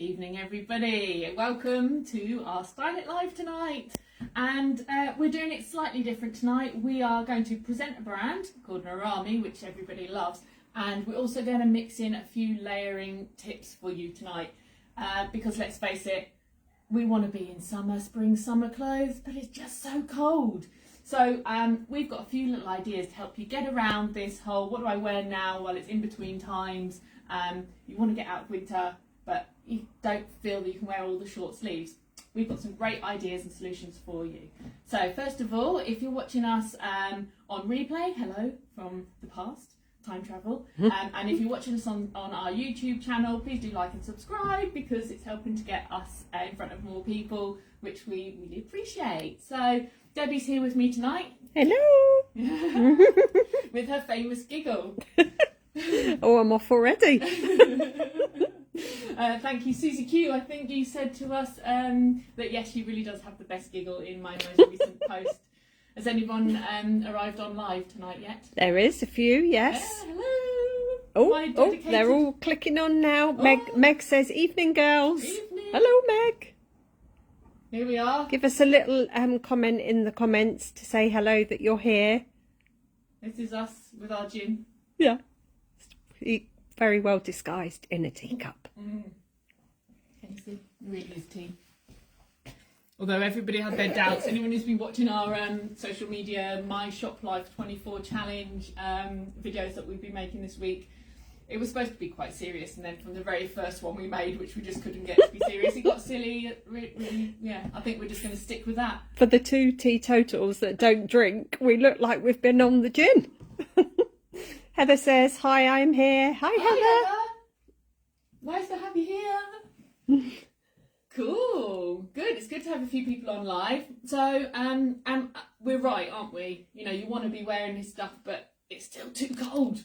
Evening everybody, welcome to our Style It Live tonight, and we're doing it slightly different tonight. We are going to present a brand called Neirami, which everybody loves, and we're also going to mix in a few layering tips for you tonight, because let's face it, we want to be in spring summer clothes, but it's just so cold. So we've got a few little ideas to help you get around this whole what do I wear now while it's in between times. You want to get out of winter, but you don't feel that you can wear all the short sleeves. We've got some great ideas and solutions for you. So first of all, if you're watching us on replay, hello from the past, time travel. And if you're watching us on our YouTube channel, please do like and subscribe, because it's helping to get us in front of more people, which we really appreciate. So Debbie's here with me tonight. Hello. With her famous giggle. Oh, I'm off already. Thank you, Susie Q. I think you said to us that yes, she really does have the best giggle in my most recent post. Has anyone arrived on live tonight yet? There is a few, yes. Yeah, hello. Oh, they're all clicking on now. Oh. Meg says, evening, girls. Evening. Hello, Meg. Here we are. Give us a little comment in the comments to say hello that you're here. This is us with our gin. Yeah. Very well disguised in a teacup. Can you see? Really is tea. Although everybody had their doubts. Anyone who's been watching our social media, My Shop Life 24 challenge videos that we've been making this week, it was supposed to be quite serious, and then from the very first one we made, which we just couldn't get to be serious, it got silly. Really, yeah, I think we're just going to stick with that. For the two teetotals that don't drink, we look like we've been on the gin. Heather says, hi, I'm here. Hi, Heather. Nice to have you here. Cool. Good. It's good to have a few people on live. So, we're right, aren't we? You know, you want to be wearing this stuff, but it's still too cold.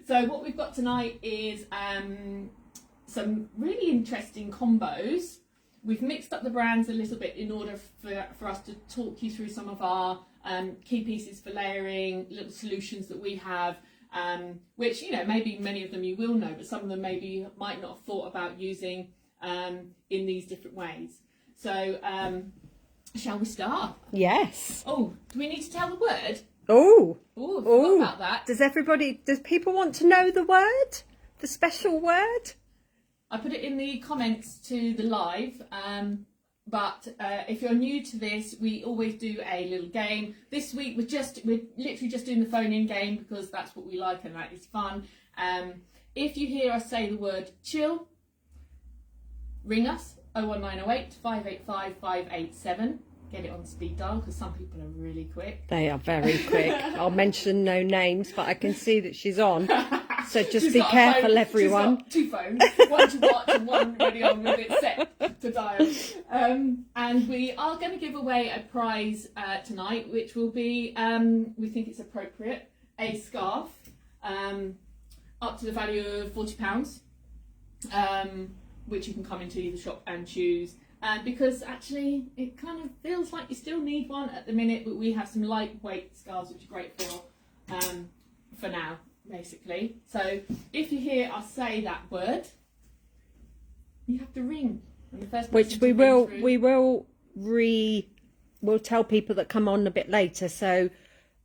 So what we've got tonight is some really interesting combos. We've mixed up the brands a little bit in order for us to talk you through some of our key pieces for layering, little solutions that we have, which, you know, maybe many of them you will know, but some of them maybe you might not have thought about using in these different ways. So shall we start? Yes. Oh, do we need to tell the word? Oh. Oh, I forgot about that. Does people want to know the word? The special word? I put it in the comments to the live, but if you're new to this, we always do a little game. This week we're literally just doing the phone-in game because that's what we like and that is fun. If you hear us say the word chill, ring us 01908 585 587. Get it on speed dial because some people are really quick. They are very quick. I'll mention no names, but I can see that she's on. So just She's be got a careful, phone. everyone. She's got 2 phones, one to watch and one ready on with it set to dial. And we are going to give away a prize tonight, which will be, we think it's appropriate, a scarf up to the value of £40, which you can come into the shop and choose. Because actually it kind of feels like you still need one at the minute, but we have some lightweight scarves which are great for now, basically. So if you hear us say that word, you have to ring. And the first Which we'll tell people that come on a bit later, so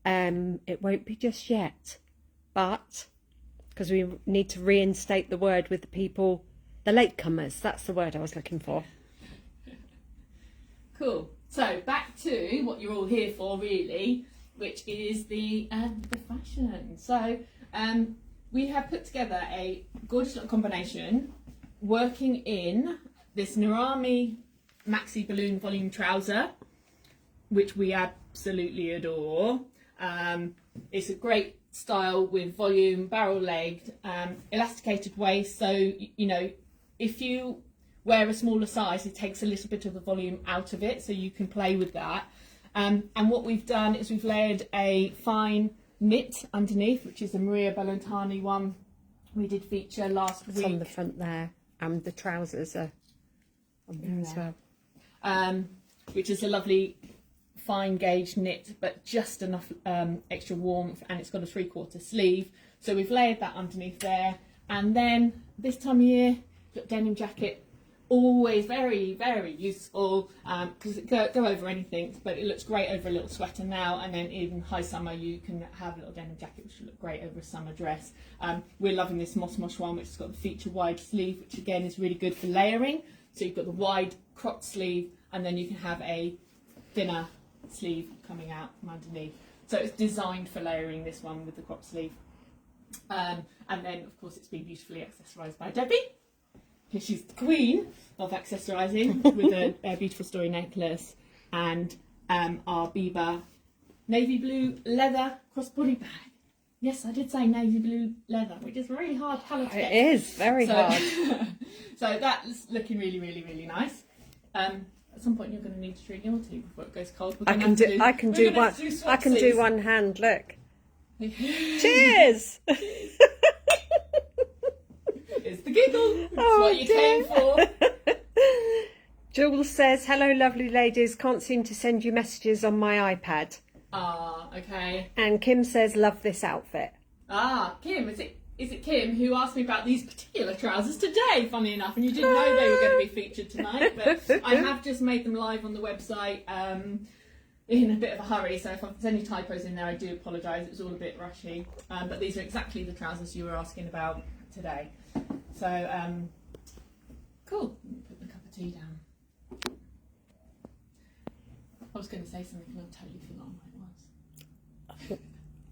it won't be just yet, but because we need to reinstate the word with the people, the latecomers. That's the word I was looking for. Cool. So back to what you're all here for, really, which is the fashion. So we have put together a gorgeous little combination, working in this Neirami maxi balloon volume trouser, which we absolutely adore. It's a great style with volume, barrel-legged, elasticated waist. So you know, if you wear a smaller size, it takes a little bit of the volume out of it, so you can play with that. And what we've done is we've layered a fine knit underneath, which is a Maria Bellantani one we did feature last week. It's on the front there, and the trousers are on there as well. Which is a lovely fine gauge knit, but just enough extra warmth, and it's got a 3/4 sleeve. So we've layered that underneath there, and then this time of year, denim jacket, always very, very useful because it go over anything, but it looks great over a little sweater now, and then in high summer you can have a little denim jacket which will look great over a summer dress. We're loving this Moss Mosh one, which has got the feature wide sleeve, which again is really good for layering. So you've got the wide cropped sleeve, and then you can have a thinner sleeve coming out from underneath. So it's designed for layering, this one with the crop sleeve. And then of course it's been beautifully accessorised by Debbie. She's the queen of accessorising with a beautiful story necklace and our Biba navy blue leather crossbody bag. Yes, I did say navy blue leather, which is a really hard colour to get. It is very hard. So that's looking really, really, really nice. At some point you're going to need to drink your tea before it goes cold. I can do one hand. Look. Cheers. It's the giggle. It's what you came for. Jules says, "Hello, lovely ladies. Can't seem to send you messages on my iPad." Ah, okay. And Kim says, "Love this outfit." Ah, Kim, is it Kim who asked me about these particular trousers today, funny enough, and you didn't know they were going to be featured tonight, but I have just made them live on the website in a bit of a hurry, so if there's any typos in there, I do apologise, it was all a bit rushy, but these are exactly the trousers you were asking about today. So, cool. Let me put the cup of tea down. I was going to say something and I totally forgot what it was.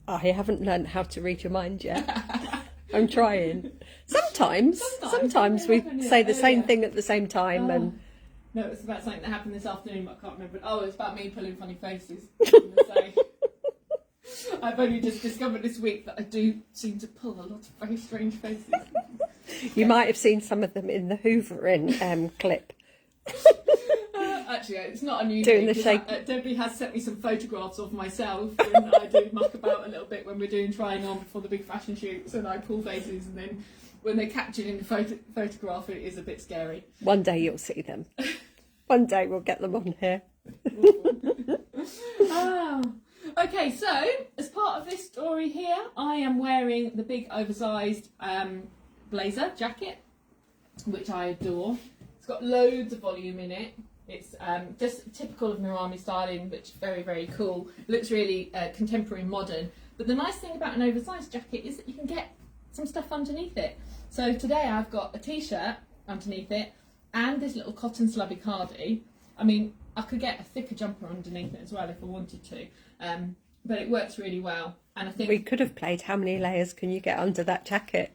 I haven't learned how to read your mind yet. I'm trying. Sometimes we say the same thing at the same time. And no, it was about something that happened this afternoon, but I can't remember. Oh, it's about me pulling funny faces. I was gonna say. I've only just discovered this week that I do seem to pull a lot of very strange faces. You might have seen some of them in the hoovering clip. Actually, it's not unusual. Doing the shake. Debbie has sent me some photographs of myself, and I do muck about a little bit when we're doing trying on before the big fashion shoots, and I pull faces, and then when they're captured in the photograph, it is a bit scary. One day you'll see them. One day we'll get them on here. Okay, so as part of this story here, I am wearing the big oversized blazer jacket, which I adore. It's got loads of volume in it. It's just typical of Neirami styling, which is very, very cool. It looks really contemporary and modern. But the nice thing about an oversized jacket is that you can get some stuff underneath it. So today I've got a t-shirt underneath it and this little cotton slubby cardi. I mean, I could get a thicker jumper underneath it as well if I wanted to. But it works really well. And I think we could have played how many layers can you get under that jacket?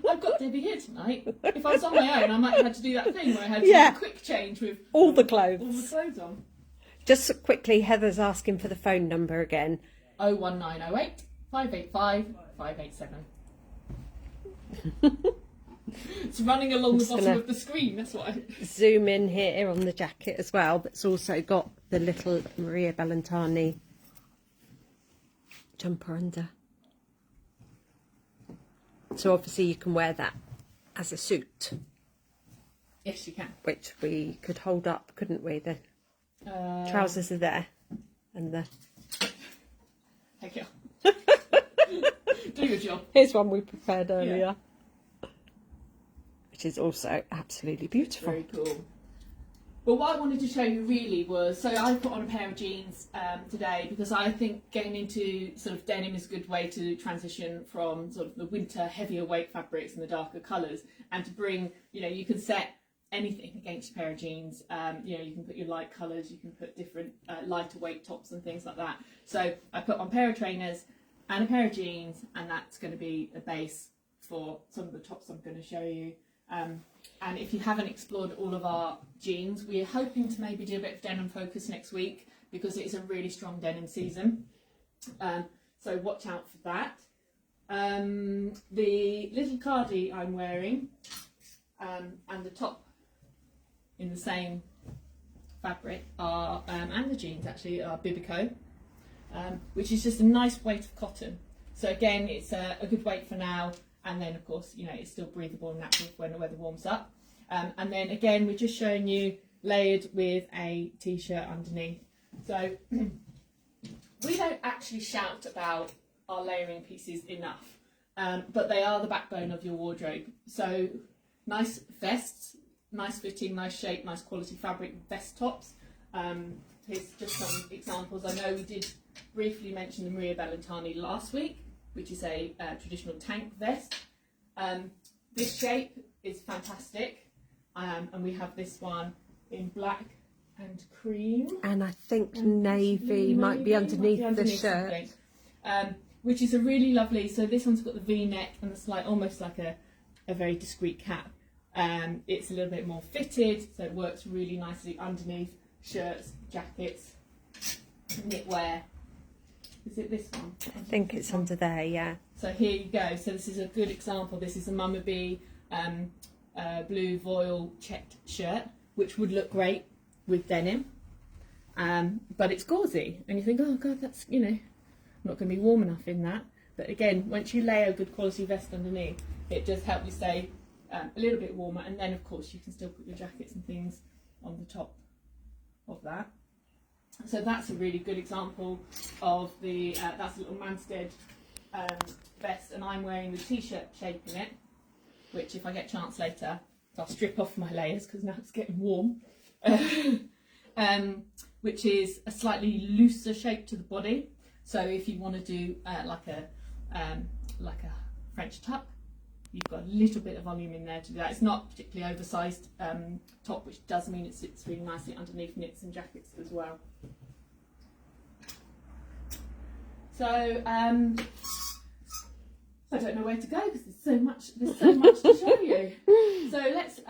I've got Debbie here tonight. If I was on my own, I might have had to do that thing where I had to do a quick change with all the clothes. All the clothes on. Just quickly, Heather's asking for the phone number again. 01908 585 587. It's running along the bottom of the screen, that's what I... Zoom in here on the jacket as well, but it's also got the little Maria Bellantani jumper under. So obviously you can wear that as a suit. Yes, you can. Which we could hold up, couldn't we? The trousers are there. And the... Take it off. Do your job. Here's one we prepared earlier. Yeah. Which is also absolutely beautiful. Very cool. Well, what I wanted to show you really was, so I put on a pair of jeans today because I think getting into sort of denim is a good way to transition from sort of the winter heavier weight fabrics and the darker colours, and to bring, you know, you can set anything against a pair of jeans. You know, you can put your light colours, you can put different lighter weight tops and things like that. So I put on a pair of trainers and a pair of jeans, and that's going to be the base for some of the tops I'm going to show you. And if you haven't explored all of our jeans, we're hoping to maybe do a bit of denim focus next week because it is a really strong denim season. So watch out for that. The little cardi I'm wearing and the top in the same fabric are, and the jeans actually, are Biba, which is just a nice weight of cotton. So again, it's a good weight for now. And then, of course, you know, it's still breathable and natural when the weather warms up. And then, again, we're just showing you layered with a t-shirt underneath. So we don't actually shout about our layering pieces enough, but they are the backbone of your wardrobe. So nice vests, nice fitting, nice shape, nice quality fabric vest tops. Here's just some examples. I know we did briefly mention the Maria Bellantani last week, which is a traditional tank vest. This shape is fantastic, and we have this one in black and cream. And I think navy might be underneath the shirt. Which is a really lovely, so this one's got the V-neck and the slight, almost like a very discreet cap. It's a little bit more fitted, so it works really nicely underneath shirts, jackets, knitwear. Is it this one? I think it's under there, yeah. So here you go. So this is a good example. This is a Mama B blue voile checked shirt, which would look great with denim. But it's gauzy, and you think, oh God, that's, you know, not going to be warm enough in that. But again, once you layer a good quality vest underneath, it does help you stay a little bit warmer, and then of course you can still put your jackets and things on the top of that. So that's a really good example of the that's a little Manstead vest, and I'm wearing the t-shirt shape in it, which if I get a chance later I'll strip off my layers because now it's getting warm. Which is a slightly looser shape to the body. So if you want to do like a French tuck, you've got a little bit of volume in there to do that. It's not particularly oversized top, which does mean it sits really nicely underneath knits and jackets as well. So I don't know where to go because there's so much to show you. So let's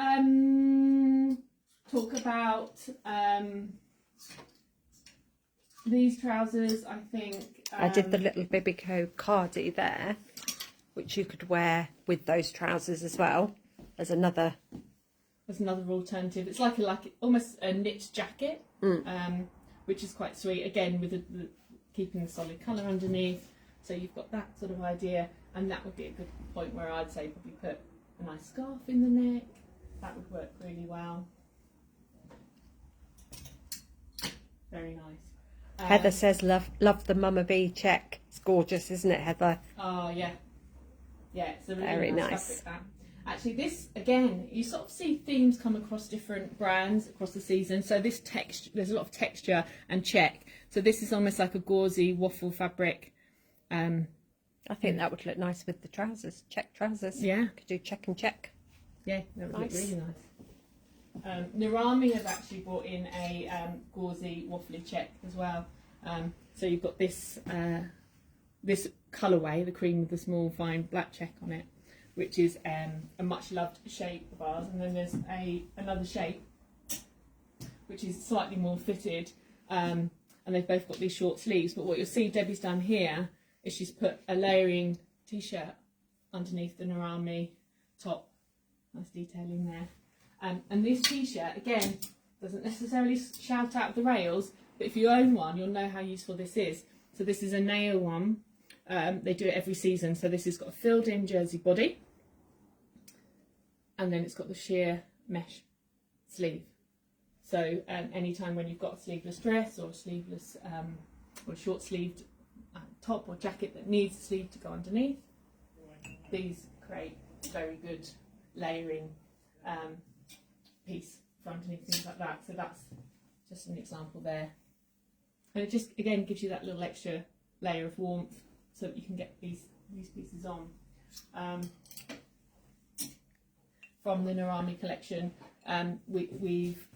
talk about these trousers. I think I did the little Bibico cardi there, which you could wear with those trousers as well. There's another alternative. It's like almost a knit jacket, which is quite sweet. Again, with the keeping the solid colour underneath. So you've got that sort of idea, and that would be a good point where I'd say probably put a nice scarf in the neck. That would work really well. Very nice. Heather says love the Mama B check. It's gorgeous, isn't it, Heather? Oh yeah, yeah, it's a really very nice fabric, that. Actually, this again, you sort of see themes come across different brands across the season. So this texture, there's a lot of texture and check. So this is almost like a gauzy waffle fabric. I think that would look nice with the trousers, check trousers. Yeah, could do check and check. Yeah, that would look really nice. Neirami have actually brought in a gauzy waffly check as well. So you've got this this colourway, the cream with the small fine black check on it, which is a much loved shape of ours. And then there's another shape which is slightly more fitted, and they've both got these short sleeves. But what you'll see Debbie's done here is she's put a layering t-shirt underneath the Neirami top. Nice detailing there. And this t-shirt, again, doesn't necessarily shout out the rails, but if you own one, you'll know how useful this is. So this is a Nail one. They do it every season. So this has got a filled-in jersey body, and then it's got the sheer mesh sleeve. So anytime when you've got a sleeveless dress or a sleeveless or a short-sleeved top or jacket that needs a sleeve to go underneath, these create very good layering piece for underneath, things like that. So that's just an example there, and it just again gives you that little extra layer of warmth so that you can get these pieces on. From the Neirami collection, we've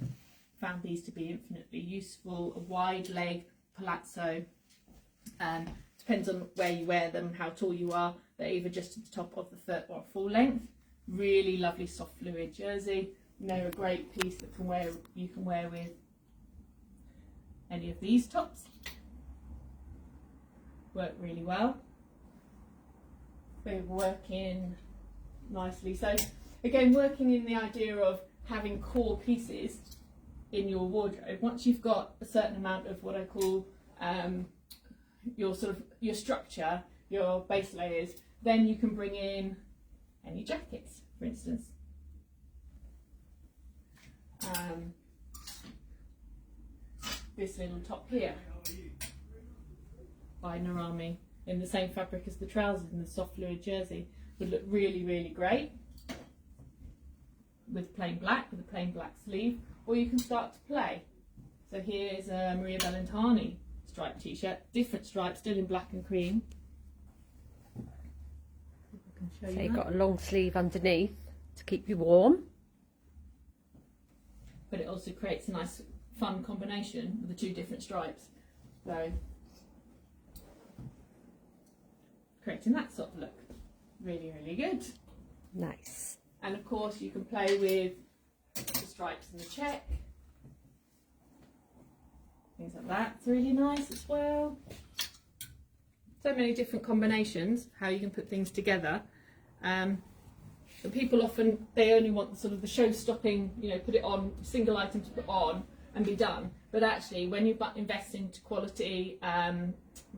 found these to be infinitely useful. A wide leg palazzo, depends on where you wear them, how tall you are. They're either just at the top of the foot or full length. Really lovely soft fluid jersey. They're a great piece that you can wear with any of these tops. Work really well. They're working nicely. So again, working in the idea of having core pieces in your wardrobe. Once you've got a certain amount of what I call your structure, your base layers, then you can bring in any jackets, for instance. This little top here by Neirami in the same fabric as the trousers and the soft fluid jersey would look really, really great. with plain black, with a plain black sleeve, or you can start to play. So here's a Maria Bellantani striped t-shirt, different stripes, still in black and cream. So you've got a long sleeve underneath to keep you warm. But it also creates a nice fun combination with the two different stripes. So creating that sort of look. Really, really good. Nice. And of course you can play with the stripes and the check. Things like that. It's really nice as well. So many different combinations, how you can put things together. But people often, they only want sort of the show-stopping, you know, put it on, single item to put on and be done. But actually, when you invest into quality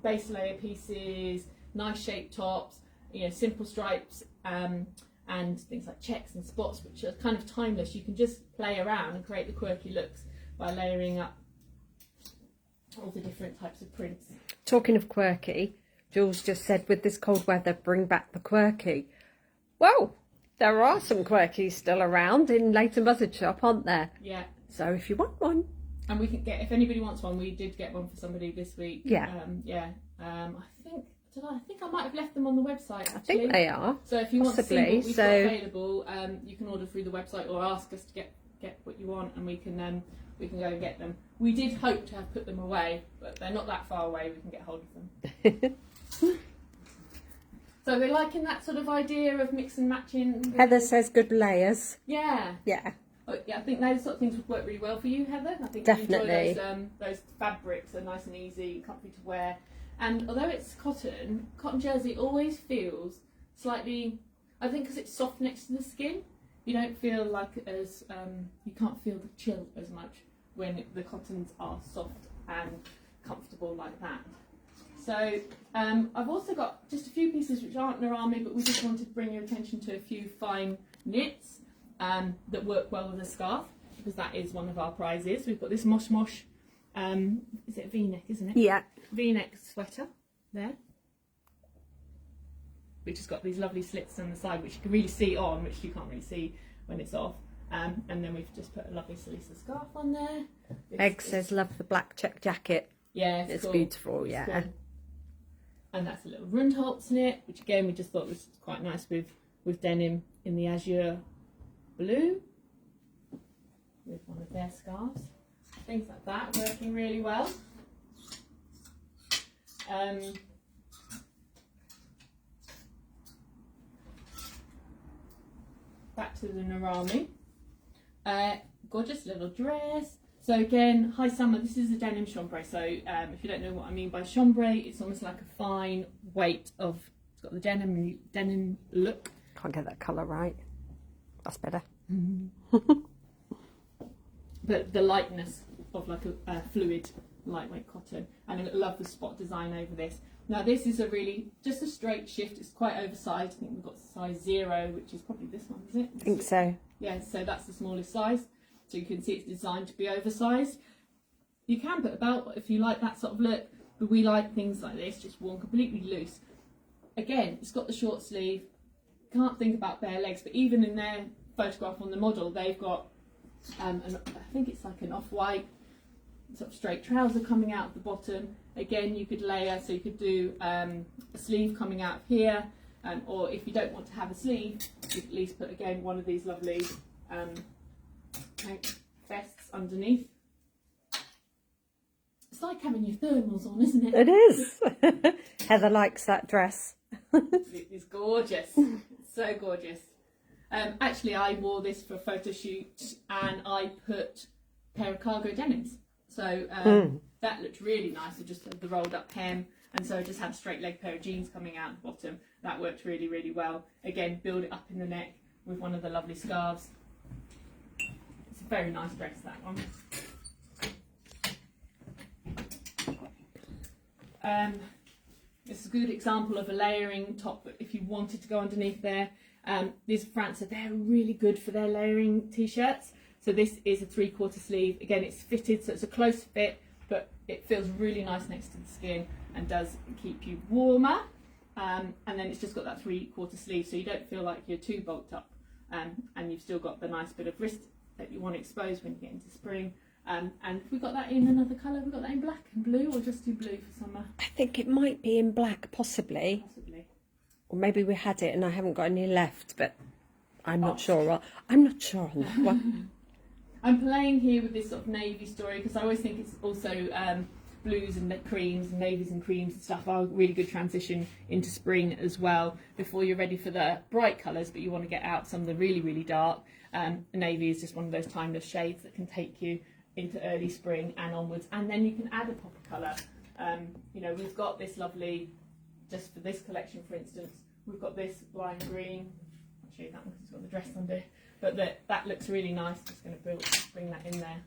base layer pieces, nice shaped tops, you know, simple stripes, and things like checks and spots, which are kind of timeless, you can just play around and create the quirky looks by layering up all the different types of prints. Talking of quirky, Jules just said with this cold weather, bring back the quirky. Well, there are some quirkies still around in Leighton Buzzard shop, aren't there? Yeah. So if you want one. And we can get, if anybody wants one, we did get one for somebody this week. Yeah. I think I might have left them on the website, actually. I think they are. So if you possibly. want to see what we've got available, you can order through the website or ask us to get what you want, and we can go and get them. We did hope to have put them away, but they're not that far away. We can get hold of them. So we're liking that sort of idea of mix and matching. Heather says good layers. Yeah. Yeah. Yeah, I think those sort of things would work really well for you, Heather. I think definitely. You enjoy those fabrics are nice and easy, comfy to wear. And although it's cotton jersey always feels slightly, I think because it's soft next to the skin, you don't feel like as, you can't feel the chill as much when the cottons are soft and comfortable like that. So I've also got just a few pieces which aren't Neirami, but we just wanted to bring your attention to a few fine knits that work well with a scarf, because that is one of our prizes. We've got this Mosh Mosh, is it a V-neck, isn't it? Yeah. V-neck sweater there, which has got these lovely slits on the side, which you can really see on, which you can't really see when it's off. And then we've just put a lovely Salisa scarf on there. Egg says love the black check jacket. Yeah, it's cool. beautiful. Yeah. Cool. And that's a little Rundholz knit, which again we just thought was quite nice with denim in the azure blue, with one of their scarves. Things like that working really well. Back to the Neirami. Gorgeous little dress. So again, high summer, this is a denim chambray. So if you don't know what I mean by chambray, it's almost like a fine weight of, it's got the denim look. Can't get that colour right. That's better. But the lightness of like a fluid, lightweight cotton. And I love the spot design over this. Now this is just a straight shift. It's quite oversized. I think we've got size 0, which is probably this one, is it? I think so. Yeah, so that's the smallest size. So you can see it's designed to be oversized. You can put a belt if you like that sort of look, but we like things like this, just worn completely loose. Again, it's got the short sleeve. Can't think about bare legs, but even in their photograph on the model, they've got, I think it's like an off-white sort of straight trouser coming out at the bottom. Again, you could layer, so you could do a sleeve coming out here, or if you don't want to have a sleeve, you could at least put, again, one of these lovely vests underneath. It's like having your thermals on, isn't it? It is. Heather likes that dress. It's gorgeous. It's so gorgeous. Actually, I wore this for a photo shoot and I put a pair of cargo denims. So that looked really nice. I just had the rolled up hem, and so I just had a straight leg pair of jeans coming out the bottom. That worked really, really well. Again, build it up in the neck with one of the lovely scarves. It's a very nice dress, that one. It's a good example of a layering top if you wanted to go underneath there. These France, they're really good for their layering t-shirts. So this is a 3/4 sleeve. Again, it's fitted, so it's a close fit, but it feels really nice next to the skin and does keep you warmer. And then it's just got that 3/4 sleeve, so you don't feel like you're too bulked up and you've still got the nice bit of wrist that you want exposed when you get into spring. And we got that in another colour. We got that in black and blue, or just do blue for summer? I think it might be in black, possibly. Or maybe we had it and I haven't got any left, but I'm not sure. I'm not sure on that one. I'm playing here with this sort of navy story because I always think it's also blues and creams and navies and creams and stuff are a really good transition into spring as well, before you're ready for the bright colours, but you want to get out some of the really, really dark. Navy is just one of those timeless shades that can take you into early spring and onwards, and then you can add a pop of colour. You know, we've got this lovely, just for this collection for instance, we've got this lime green. I'll show you that one because it's got the dress under, but that looks really nice. Just going to bring that in there.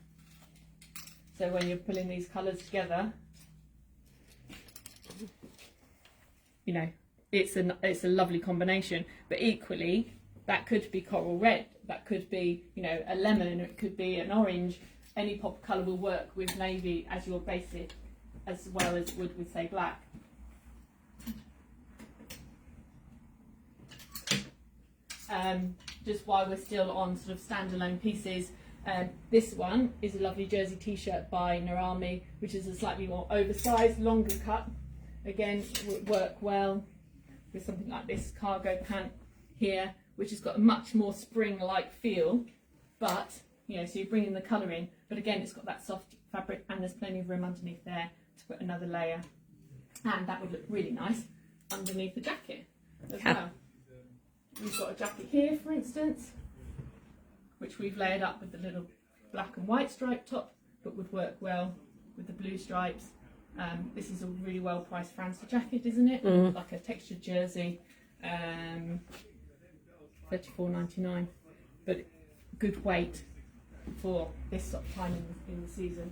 So when you're pulling these colours together, you know, it's a lovely combination. But equally, that could be coral red, that could be, you know, a lemon, or it could be an orange. Any pop of colour will work with navy as your basic, as well as would with, say, black. Just while we're still on sort of standalone pieces, this one is a lovely jersey t-shirt by Neirami, which is a slightly more oversized, longer cut. Again, would work well with something like this cargo pant here, which has got a much more spring-like feel, but, you know, so you're bringing the colour in, but again, it's got that soft fabric and there's plenty of room underneath there to put another layer, and that would look really nice underneath the jacket as well. We've got a jacket here, for instance, which we've layered up with the little black and white striped top, but would work well with the blue stripes. This is a really well priced Francer jacket, isn't it? Like a textured jersey, $34.99, but good weight for this sort of time in the season.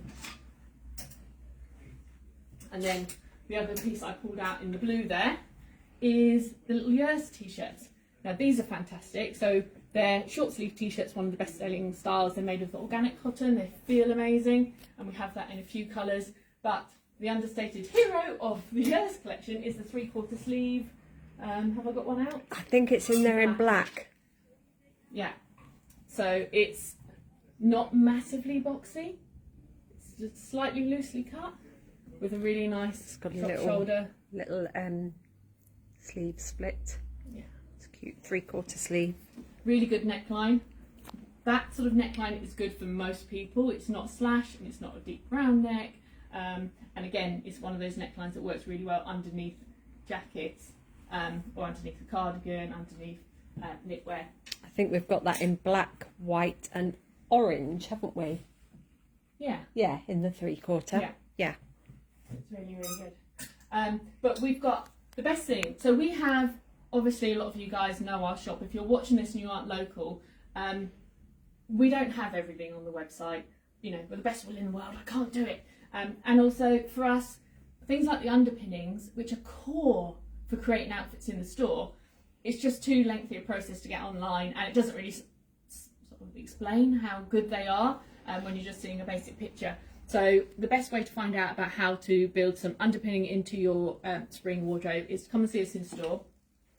And then the other piece I pulled out in the blue there is the little Yers t-shirts. Now these are fantastic. So they're short sleeve t-shirts, one of the best selling styles. They're made of organic cotton, they feel amazing, and we have that in a few colours. But the understated hero of the Yers collection is the 3/4 sleeve. Have I got one out? I think it's in there in black. Yeah. So it's not massively boxy. It's just slightly loosely cut with a really nice got a drop little, shoulder. Little sleeve split. Yeah. It's cute 3/4 sleeve. Really good neckline. That sort of neckline is good for most people. It's not slash and it's not a deep round neck. And again, it's one of those necklines that works really well underneath jackets, or underneath a cardigan, underneath knitwear. I think we've got that in black, white and orange, haven't we? Yeah. Yeah, in the 3/4. Yeah. Yeah. It's really, really good. But we've got the best thing. So we have, obviously a lot of you guys know our shop. If you're watching this and you aren't local, we don't have everything on the website. You know, we're the best will in the world. I can't do it. And also for us, things like the underpinnings, which are core for creating outfits in the store, it's just too lengthy a process to get online, and it doesn't really sort of explain how good they are when you're just seeing a basic picture. So the best way to find out about how to build some underpinning into your spring wardrobe is to come and see us in store.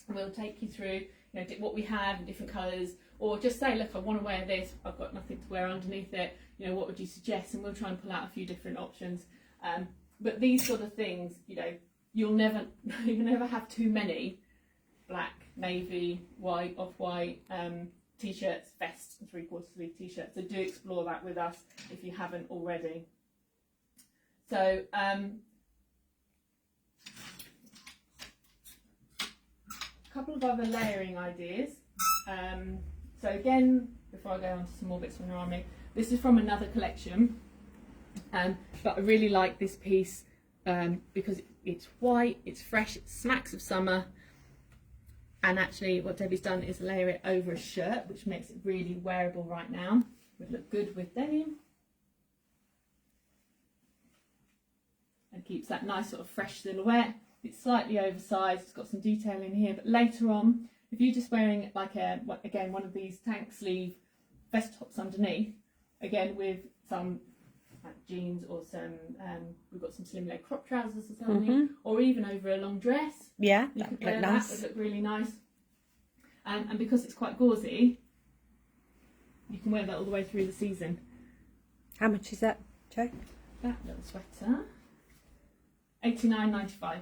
We'll take you through, you know, what we have in different colours, or just say, look, I want to wear this, I've got nothing to wear underneath it, you know, what would you suggest? And we'll try and pull out a few different options. But these sort of things, you know, you'll never have too many black, navy, white, off-white t-shirts, vests and 3/4 sleeve t-shirts. So do explore that with us if you haven't already. So a couple of other layering ideas. So again, before I go on to some more bits from Neirami, this is from another collection, but I really like this piece because it's white, it's fresh, it smacks of summer, and actually what Debbie's done is layer it over a shirt, which makes it really wearable right now. Would look good with denim, and keeps that nice sort of fresh silhouette. It's slightly oversized, it's got some detail in here, but later on, if you're just wearing like again one of these tank sleeve vest tops underneath, again with some jeans or some we've got some slim leg crop trousers or something, or even over a long dress. Yeah, you that could would wear look that. nice. Would look really nice. And because it's quite gauzy, You can wear that all the way through the season. How much is that, Joe? That little sweater, £89.95.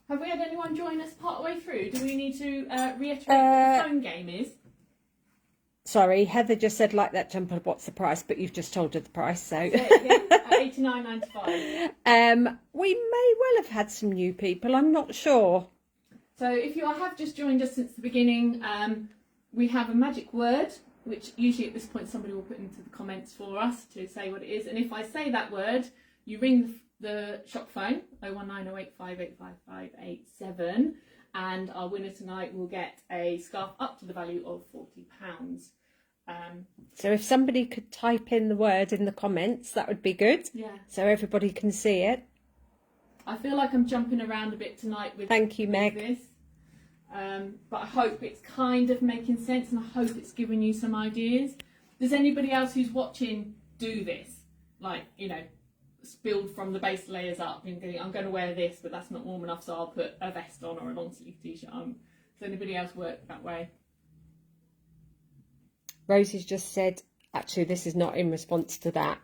Have we had anyone join us part way through? Do we need to reiterate what the phone game is? Sorry, Heather just said, like that jumper, what's the price? But you've just told her the price, so... At £89.95. We may well have had some new people, I'm not sure. So if you have just joined us since the beginning, we have a magic word, which usually at this point somebody will put into the comments for us to say what it is. And if I say that word, you ring the shop phone, 01908585587, and our winner tonight will get a scarf up to the value of £40. So if somebody could type in the word in the comments, that would be good. Yeah. So everybody can see it. I feel like I'm jumping around a bit tonight with, Thank you, Meg. this. But I hope it's kind of making sense, and I hope it's giving you some ideas. Does anybody else who's watching do this? Like, you know, build from the base layers up and going, I'm going to wear this, but that's not warm enough, so I'll put a vest on or a long sleeve t-shirt on. Does anybody else work that way? Rosie's just said, actually, this is not in response to that,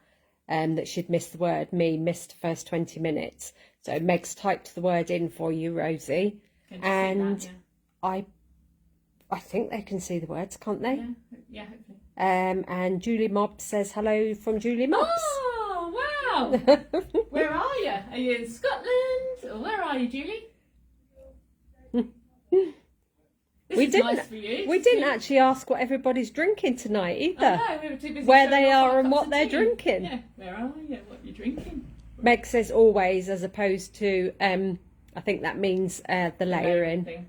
that she'd missed the word. Me missed the first 20 minutes. So Meg's typed the word in for you, Rosie. And that, yeah. I think they can see the words, can't they? Yeah, hopefully. And Julie Mobb says hello from Julie Mobbs. Oh, wow! Where are you? Are you in Scotland? Or where are you, Julie? We didn't actually ask what everybody's drinking tonight either. Oh, no, we were too busy where they showing off are our and what cups of they're tea. drinking. Yeah, where are you? What are you drinking? Meg says always, as opposed to, I think that means the layering. Thing.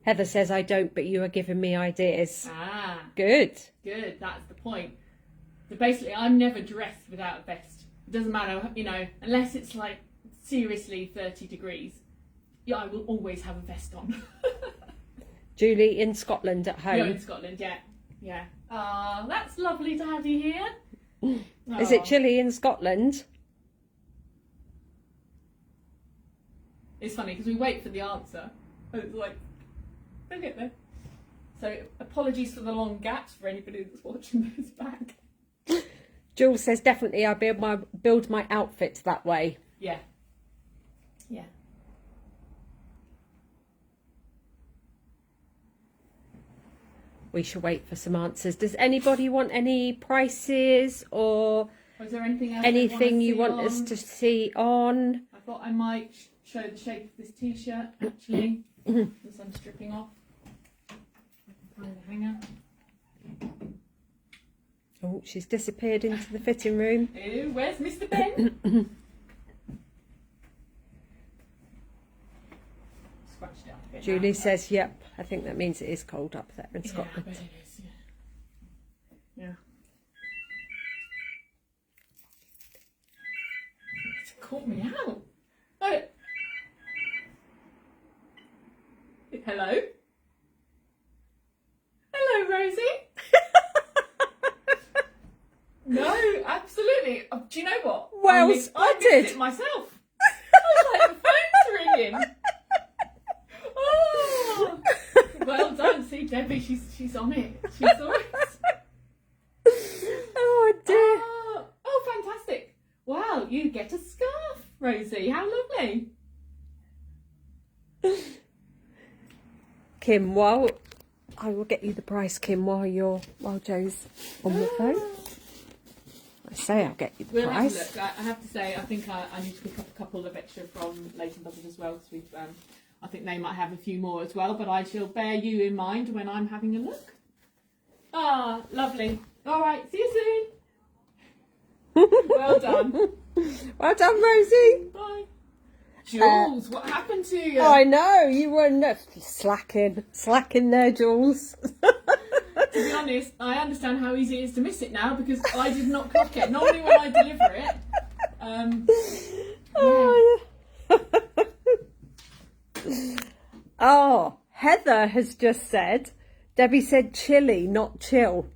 Heather says, I don't, but you are giving me ideas. Ah. Good. Good, that's the point. So basically, I'm never dressed without a vest. It doesn't matter, you know, unless it's like seriously 30 degrees. Yeah, I will always have a vest on. Julie in Scotland at home. You're in Scotland, yeah. Yeah. Ah, that's lovely to have you here. Is it chilly in Scotland? It's funny because we wait for the answer. And it's like, don't get there. So apologies for the long gaps for anybody that's watching this back. Jules says definitely I'll build my outfits that way. Yeah. Yeah. We shall wait for some answers. Does anybody want any prices or Was there anything else anything you want us to see on? I thought I might show the shape of this t-shirt actually, as I'm stripping off. Find the hanger. Oh, she's disappeared into the fitting room. Oh, where's Mr. Ben? Scratched it up a bit. Julie now. says, yep, I think that means it is cold up there in Yeah, I Scotland. bet it is, yeah. It's caught me out. Oh. Hello? Hello, Rosie. No, absolutely. Do you know what? Well I missed spotted. it myself. I was like, the phone's ringing. Oh, well done. See, Debbie, she's on it. She's on it. Oh dear. Oh, fantastic. Wow, you get a scarf, Rosie. How lovely. Kim, while I will get you the price, Kim, while Joe's on the phone. I say I'll get you the We'll have price. to look. I have to say, I think I need to pick up a couple of extra from Leighton Buzzard as well, because we've, I think they might have a few more as well, but I shall bear you in mind when I'm having a look. Ah, lovely. All right, see you soon. Well done. Well done, Rosie. Bye. Jules, what happened to you? I know, you were slacking there, Jules. To be honest, I understand how easy it is to miss it now, because I did not clock it. Normally when I deliver it, Oh, Heather has just said, Debbie said chilly, not chill.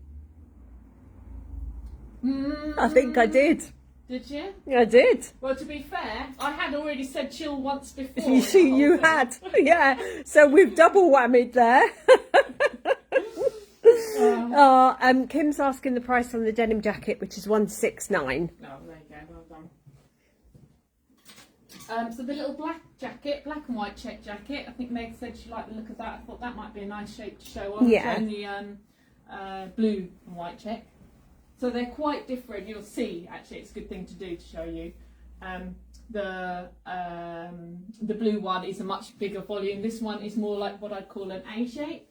I think I did. Did you? I did. Well, to be fair, I had already said chill once before. You had, yeah. So we've double whammied there. Kim's asking the price on the denim jacket, which is 169. Oh, there you go, well done. So the little black jacket, black and white check jacket, I think Meg said she liked the look of that. I thought that might be a nice shape to show on. Yeah. And the blue and white check. So they're quite different. You'll see, actually, it's a good thing to do to show you. The blue one is a much bigger volume. This one is more like what I'd call an A shape.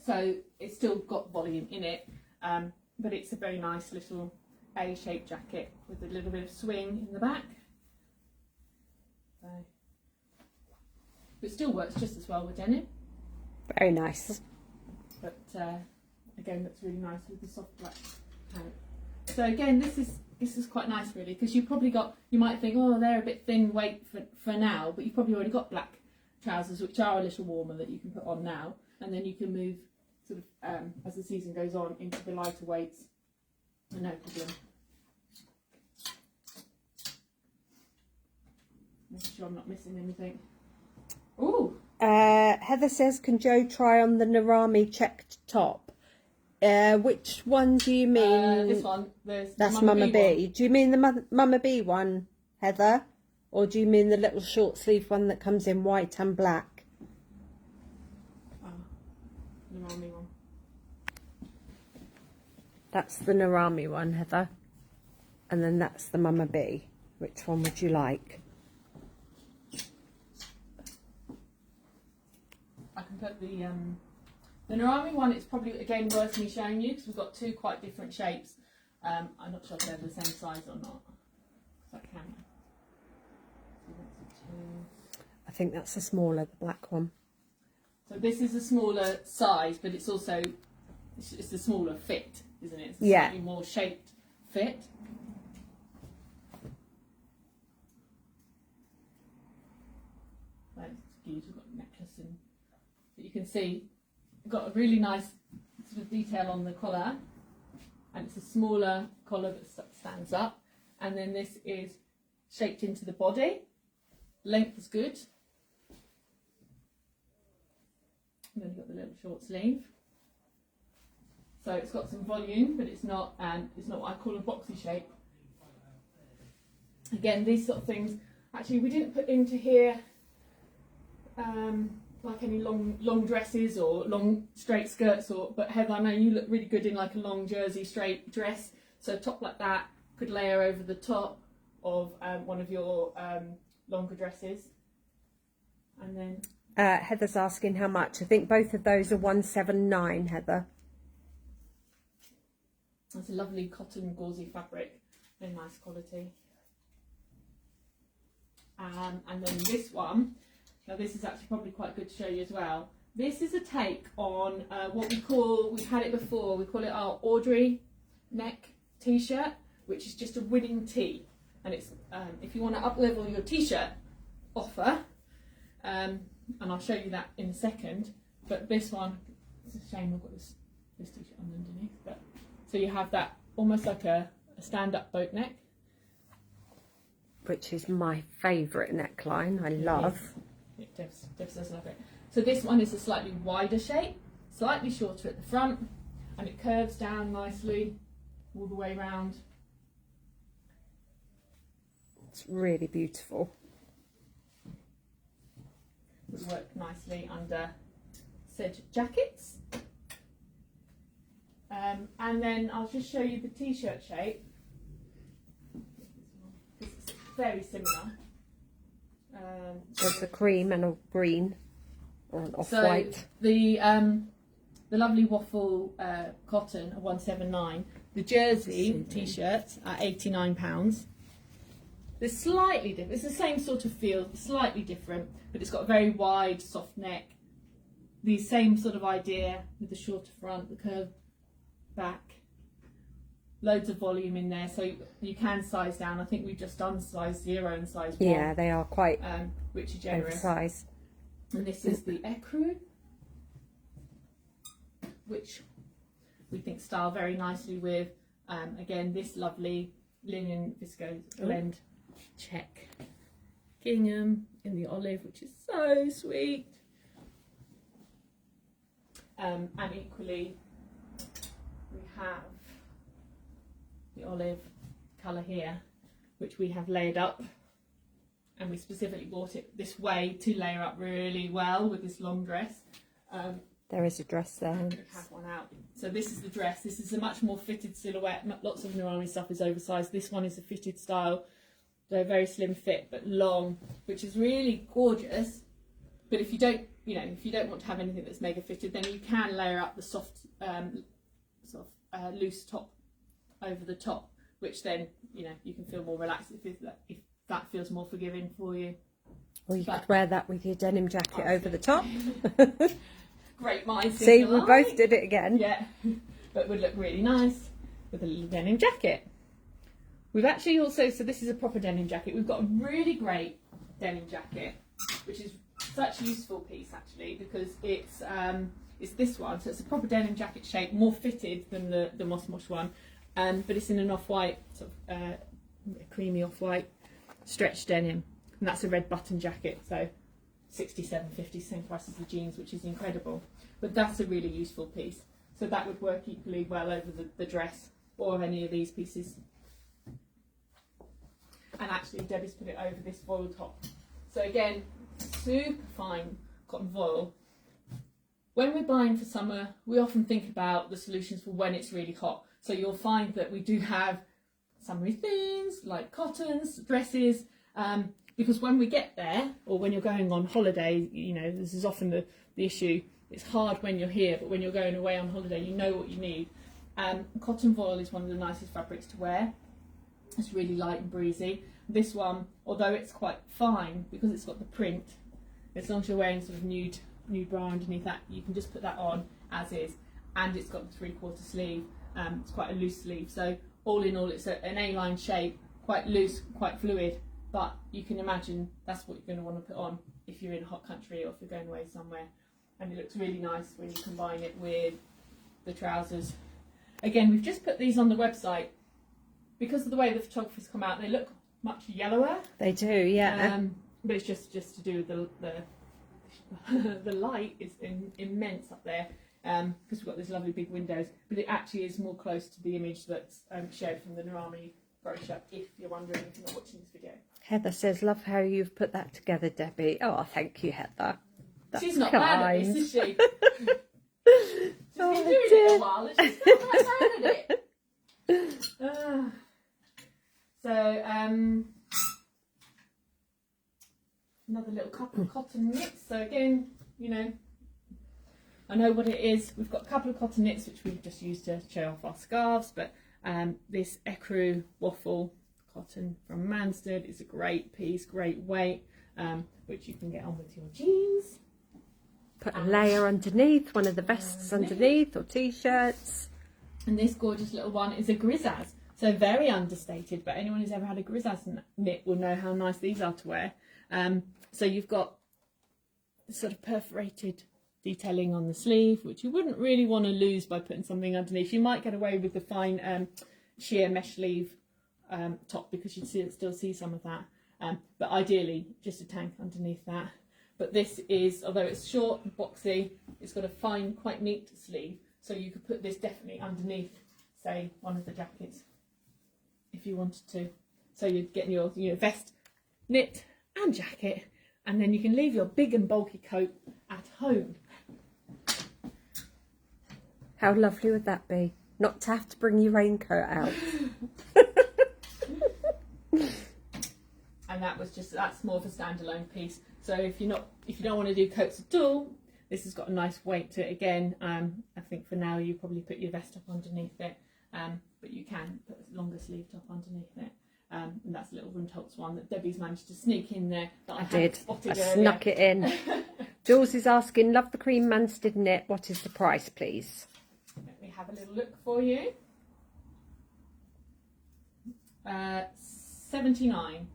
So it's still got volume in it, but it's a very nice little A-shaped jacket with a little bit of swing in the back. So, it still works just as well with denim. Very nice. But again, looks really nice with the soft black pant. So again, this is quite nice really, because you've probably got, you might think, oh, they're a bit thin weight for now, but you've probably already got black trousers which are a little warmer that you can put on now, and then you can move sort of as the season goes on into the lighter weights, no problem. Making sure I'm not missing anything. Ooh. Heather says, can Joe try on the Neirami checked top? Which one do you mean? This one. That's Mama B. Do you mean the Mama B one, Heather? Or do you mean the little short sleeve one that comes in white and black? Neirami one. That's the Neirami one, Heather. And then that's the Mama B. Which one would you like? I can put the Neirami one. It's probably again worth me showing you because we've got two quite different shapes. I'm not sure if they're the same size or not. So I can. I think that's the smaller, the black one. So this is a smaller size, but it's also it's a smaller fit, isn't it? It's a yeah. Slightly more shaped fit. Like we've got a necklace and but you can see we've got a really nice sort of detail on the collar, and it's a smaller collar that stands up, and then this is shaped into the body. Length is good. And then you've got the little short sleeve. So it's got some volume, but it's not what I call a boxy shape. Again, these sort of things, actually we didn't put into here like any long dresses or long straight skirts, but Heather, I know you look really good in like a long jersey straight dress, so a top like that could layer over the top of one of your longer dresses. And then Heather's asking how much. I think both of those are 179, Heather. That's a lovely cotton gauzy fabric, very nice quality. And then this one, now this is actually probably quite good to show you as well. This is a take on what we call, we've had it before, we call it our Audrey neck t-shirt, which is just a winning tee. And it's if you want to up-level your t-shirt offer, and I'll show you that in a second, but this one, it's a shame I've got this t-shirt on underneath, but so you have that almost like a stand-up boat neck. Which is my favourite neckline, I love. Dev does love it. So this one is a slightly wider shape, slightly shorter at the front, and it curves down nicely all the way round. It's really beautiful. Would work nicely under said jackets. And then I'll just show you the t-shirt shape. It's very similar. There's a cream and a green, or an off-white. So the lovely waffle cotton at 179. The jersey t-shirts are £89. They're slightly different. It's the same sort of feel, slightly different, but it's got a very wide, soft neck. The same sort of idea with the shorter front, the curved back. Loads of volume in there, so you can size down. I think we've just done size 0 and size 1. Yeah, they are quite which are generous. oversized. And this is the ecru, which we think style very nicely with, again, this lovely linen viscose blend check gingham in the olive, which is so sweet. And equally, we have the olive colour here, which we have layered up, and we specifically bought it this way to layer up really well with this long dress. There is a dress there. We have one out. So this is the dress. This is a much more fitted silhouette. Lots of Neirami stuff is oversized. This one is a fitted style. They're very slim fit but long, which is really gorgeous. But if you don't, if you don't want to have anything that's mega fitted, then you can layer up the soft, loose top over the top, which then you can feel more relaxed if that feels more forgiving for you. Or you could wear that with your denim jacket over the top. Great minds. See, we both did it again. Yeah, but would look really nice with a little denim jacket. We've actually also, so this is a proper denim jacket. We've got a really great denim jacket, which is such a useful piece actually, because it's this one. So it's a proper denim jacket shape, more fitted than the Moss Mosh one, but it's in an off-white, sort of creamy off-white stretch denim, and that's a red button jacket. So 67.50, same price as the jeans, which is incredible. But that's a really useful piece. So that would work equally well over the dress or any of these pieces. And actually Debbie's put it over this voile top. So again, super fine cotton voile. When we're buying for summer, we often think about the solutions for when it's really hot. So you'll find that we do have summery things like cottons, dresses, because when we get there, or when you're going on holiday, this is often the issue. It's hard when you're here, but when you're going away on holiday, you know what you need. Cotton voile is one of the nicest fabrics to wear. It's really light and breezy. This one, although it's quite fine because it's got the print, as long as you're wearing sort of nude bra underneath that, you can just put that on as is. And it's got the 3/4 sleeve. It's quite a loose sleeve. So all in all, it's an A-line shape, quite loose, quite fluid. But you can imagine that's what you're going to want to put on if you're in a hot country or if you're going away somewhere. And it looks really nice when you combine it with the trousers. Again, we've just put these on the website. Because of the way the photographies come out, they look much yellower. They do, yeah. But it's just to do with the light is immense up there, because we've got these lovely big windows. But it actually is more close to the image that's shared from the Neirami brochure, if you're wondering, if you're not watching this video. Heather says, love how you've put that together, Debbie. Oh, thank you, Heather. That's She's not kind. bad at this, is she? She's been doing it a while and she's not that bad at it. Another little couple of cotton knits. So again, I know what it is. We've got a couple of cotton knits which we've just used to show off our scarves, but this ecru waffle cotton from Mansted is a great piece, great weight, which you can get on with your jeans. Put a layer underneath, one of the vests underneath, or t-shirts. And this gorgeous little one is a grisaille. So very understated, but anyone who's ever had a grisaille knit will know how nice these are to wear. So you've got sort of perforated detailing on the sleeve, which you wouldn't really want to lose by putting something underneath. You might get away with the fine sheer mesh sleeve top, because you'd still see some of that. But ideally, just a tank underneath that. But this is, although it's short and boxy, it's got a fine, quite neat sleeve. So you could put this definitely underneath, say, one of the jackets, if you wanted to. So you'd get your vest, knit and jacket, and then you can leave your big and bulky coat at home. How lovely would that be? Not to have to bring your raincoat out. And that's more of a standalone piece. So if you don't want to do coats at all, this has got a nice weight to it. Again, I think for now you probably put your vest up underneath it, but you can put a longer sleeve top underneath it. And that's a little Rundholtz one that Debbie's managed to sneak in there. That I did. I snuck it in. Jules is asking, love the cream Mansted knit. What is the price, please? Let me have a little look for you. 79.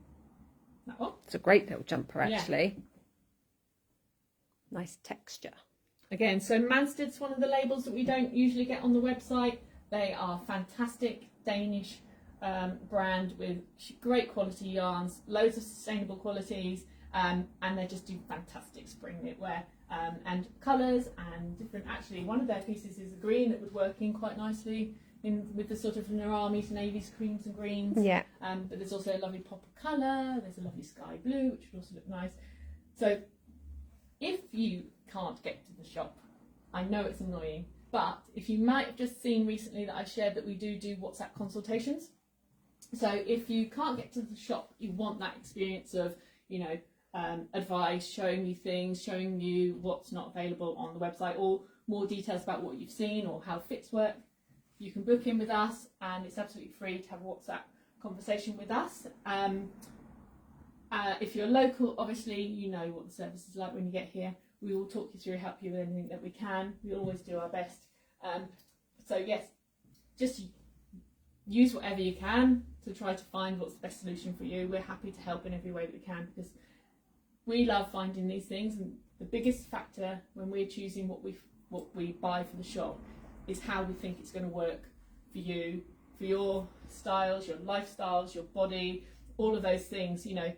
That one. It's a great little jumper, actually. Yeah. Nice texture. Again, so Mansted's one of the labels that we don't usually get on the website. They are fantastic Danish brand with great quality yarns, loads of sustainable qualities, and they just do fantastic spring knitwear, and colours and different. Actually, one of their pieces is a green that would work in quite nicely with the sort of Neirami navies, creams and greens. Yeah. But there's also a lovely pop of colour. There's a lovely sky blue, which would also look nice. So if you can't get to the shop, I know it's annoying, but if you might have just seen recently that I shared that we do WhatsApp consultations. So if you can't get to the shop, you want that experience of, you know, advice, showing you things, showing you what's not available on the website, or more details about what you've seen or how fits work, you can book in with us, and it's absolutely free to have a WhatsApp conversation with us. If you're local, obviously you know what the service is like when you get here. We will talk you through, help you with anything that we can. We always do our best. So yes, just use whatever you can to try to find what's the best solution for you. We're happy to help in every way that we can, because we love finding these things, and the biggest factor when we're choosing what we buy for the shop is how we think it's going to work for you, for your styles, your lifestyles, your body, all of those things. You know,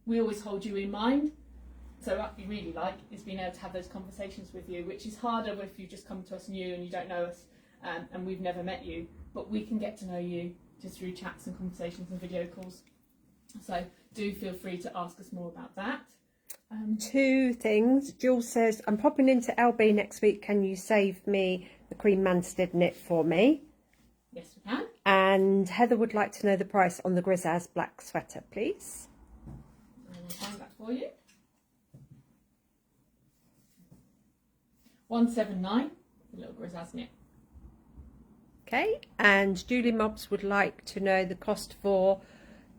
we always hold you in mind. So what we really like is being able to have those conversations with you, which is harder if you just come to us new and you don't know us, and we've never met you. But we can get to know you just through chats and conversations and video calls. So do feel free to ask us more about that. Two things. Jules says, I'm popping into LB next week. Can you save me the cream Manstead knit for me? Yes, we can. And Heather would like to know the price on the Grizzazz black sweater, please. I will find that for you. 179, the little Grizzazz knit. Okay, and Julie Mobbs would like to know the cost for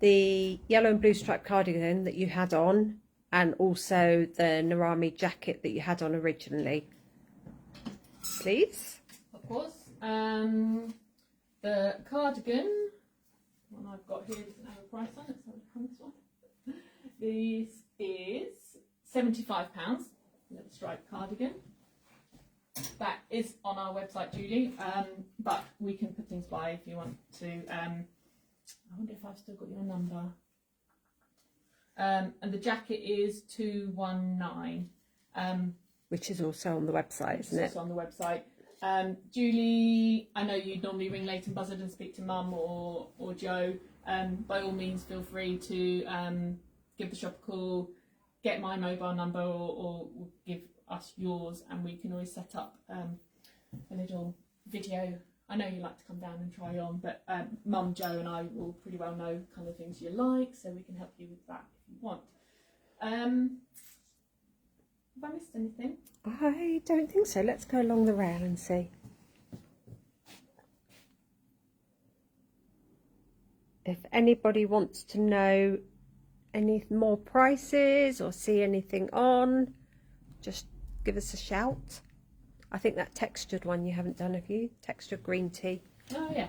the yellow and blue striped cardigan that you had on, and also the Neirami jacket that you had on originally, please. Of course. The cardigan, one I've got here doesn't have a price on it, so I'll come this one. This is £75, little striped cardigan. That is on our website, Julie, but we can put things by if you want to. I wonder if I've still got your number. And the jacket is 219. Which is also on the website, isn't it? Also on the website. Julie, I know you normally ring Leighton Buzzard and speak to Mum or Joe. By all means, feel free to give the shop a call, get my mobile number, or give us yours, and we can always set up a little video. I know you like to come down and try on, but Mum, Joe and I will pretty well know the kind of things you like, so we can help you with that if you want. Have I missed anything? I don't think so. Let's go along the rail and see. If anybody wants to know any more prices or see anything on, just give us a shout. I think that textured one you haven't done, have you? Textured green tea. Oh yeah.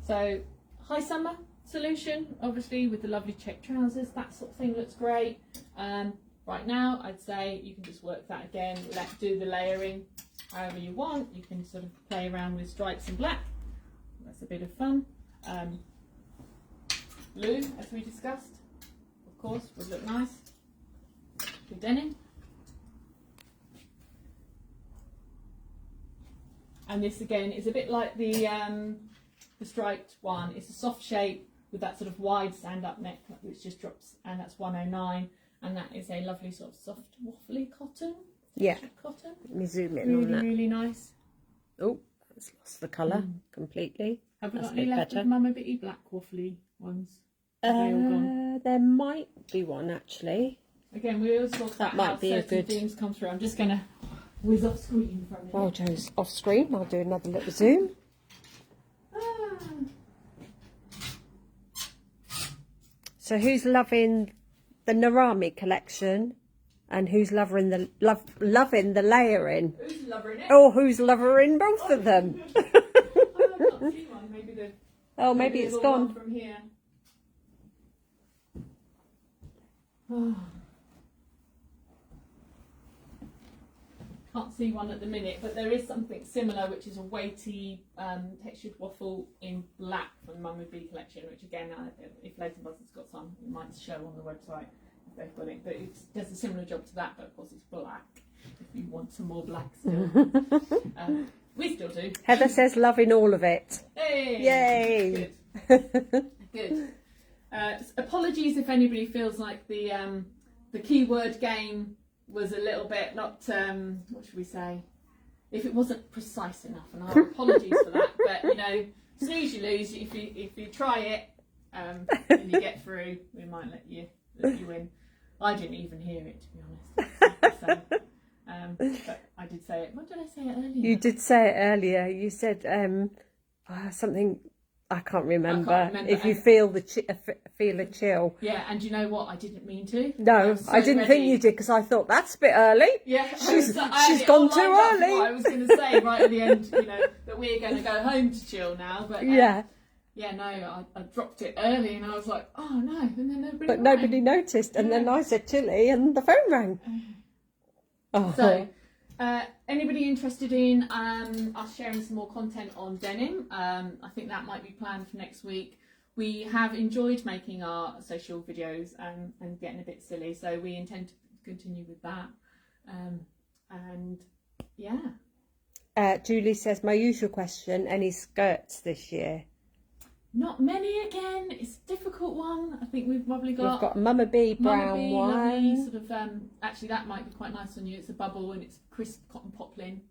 So high summer solution, obviously with the lovely check trousers, that sort of thing looks great. Right now I'd say you can just work that again, do the layering however you want. You can sort of play around with stripes and black, that's a bit of fun. Blue, as we discussed, of course, would look nice with denim. And this again is a bit like the striped one. It's a soft shape with that sort of wide stand-up neck, which just drops, and that's 109. And that is a lovely sort of soft waffly cotton. Yeah. Cotton. Let me zoom in really, on that. Really nice. Oh, it's lost the colour completely. Have we That's got any a bit left better. of Mama Bitty black waffly ones? Are they all gone? There might be one actually. Again, we always talk about might how be a certain good- themes come through. I'm just going to whiz off screen for a minute. While Joe's off screen, I'll do another little zoom. Ah. So who's loving the Neirami collection, and who's loving the loving the layering? Who's loving it? Or who's loving both of them? I've not seen one. Maybe it's there's gone. one from here. can't see one at the minute, but there is something similar, which is a weighty textured waffle in black from the Mummy B collection, which again, if Ladybuzz has got some, it might show on the website if they've got it. But it does a similar job to that, but of course it's black. If you want some more black still. We still do. Heather says loving all of it. Hey! Yay! Good. Good. Apologies if anybody feels like the keyword game was a little bit not, what should we say? If it wasn't precise enough, and our apologies for that. But you know, snooze you lose. If you try it and you get through, we might let you win. I didn't even hear it, to be honest. So, but I did say it. What did I say it earlier? You did say it earlier. You said something. I can't remember. If you feel feel a chill. Yeah, and you know what? I didn't mean to. No, I didn't think you did, because I thought that's a bit early. Yeah, she's gone too early. What I was going to say right at the end, you know, that we're going to go home to chill now. But yeah, no, I dropped it early, and I was like, oh no, and then nobody noticed, and then I said chilly, and the phone rang. Oh. So. Anybody interested in us sharing some more content on denim? I think that might be planned for next week. We have enjoyed making our social videos and getting a bit silly, so we intend to continue with that. And yeah. Julie says, my usual question, any skirts this year? Not many again. It's a difficult one. I think we've probably got... We've got Mama B brown one. Lovely, sort of, actually, that might be quite nice on you. It's a bubble and it's crisp cotton poplin.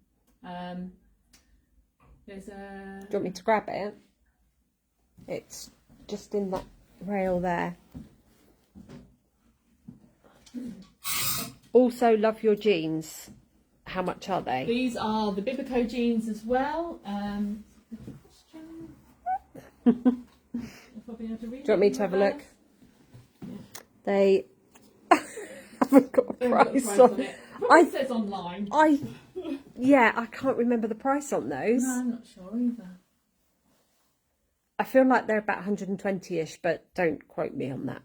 There's a... Do you want me to grab it? It's just in that rail there. Also, love your jeans. How much are they? These are the Biba jeans as well. Do you want me to have a look? Yeah. They haven't got a price on it. It says online. Yeah, I can't remember the price on those. No, I'm not sure either. I feel like they're about 120-ish, but don't quote me on that.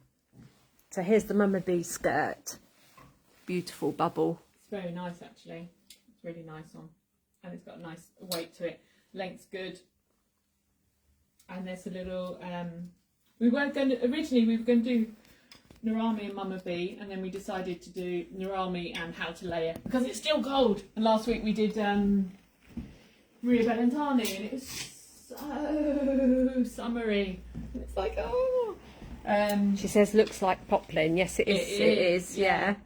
So here's the Mama B skirt. Beautiful bubble. It's very nice, actually. It's really nice on, and it's got a nice weight to it. Length's good. And there's a little, originally we were going to do Neirami and Mama B, and then we decided to do Neirami and how to layer, because it's still cold. And last week we did Ria Bellantani, and it was so summery. And it's like, oh. She says, looks like poplin. Yes, it is. It is, yeah.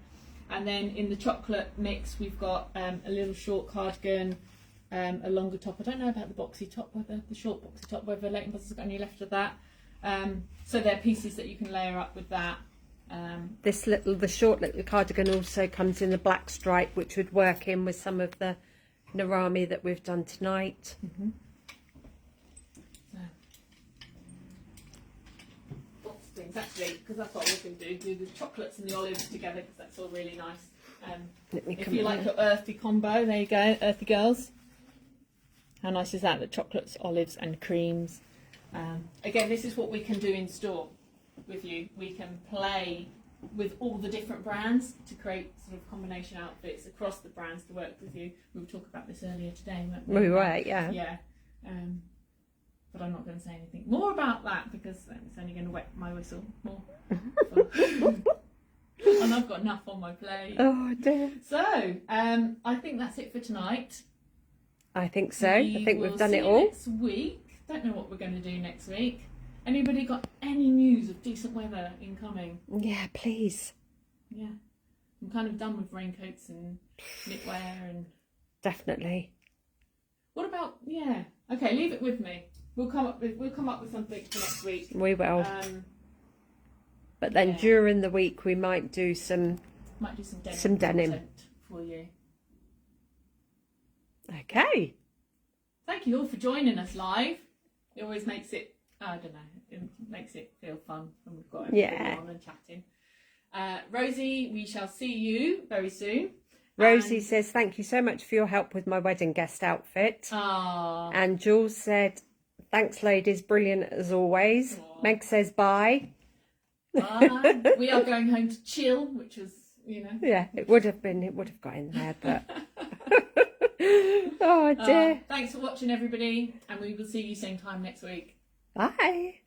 And then in the chocolate mix, we've got a little short cardigan, a longer top. I don't know about the boxy top, whether the short boxy top, whether Leighton Buzzard's got any left of that. So they're pieces that you can layer up with that. The short little cardigan also comes in the black stripe, which would work in with some of the Neirami that we've done tonight. Mm-hmm. So, lots of things actually, because that's what we're going to do the chocolates and the olives together, because that's all really nice. If you like your earthy combo, there you go, earthy girls. How nice is that? The chocolates, olives and creams. Again, this is what we can do in store with you. We can play with all the different brands to create sort of combination outfits across the brands to work with you. We were talking about this earlier today, weren't we? We were, yeah. Yeah. But I'm not going to say anything more about that, because it's only going to wet my whistle more. And I've got enough on my plate. Oh dear. So, I think that's it for tonight. I think so. I think we've done it all. Next week. Don't know what we're going to do next week. Anybody got any news of decent weather incoming? Yeah, please. Yeah. I'm kind of done with raincoats and knitwear and... Definitely. What about... Yeah. Okay, leave it with me. We'll come up with something for next week. We will. But then during the week we might do some denim content for you. Okay. Thank you all for joining us live. It always makes it, I don't know, it makes it feel fun when we've got everybody on and chatting. Rosie, we shall see you very soon. Rosie says, thank you so much for your help with my wedding guest outfit. Aww. And Jules said, thanks ladies, brilliant as always. Aww. Meg says bye. Bye. We are going home to chill, which was, you know. Yeah, it would have got in there, but Oh dear. Thanks for watching, everybody, and we will see you same time next week. Bye.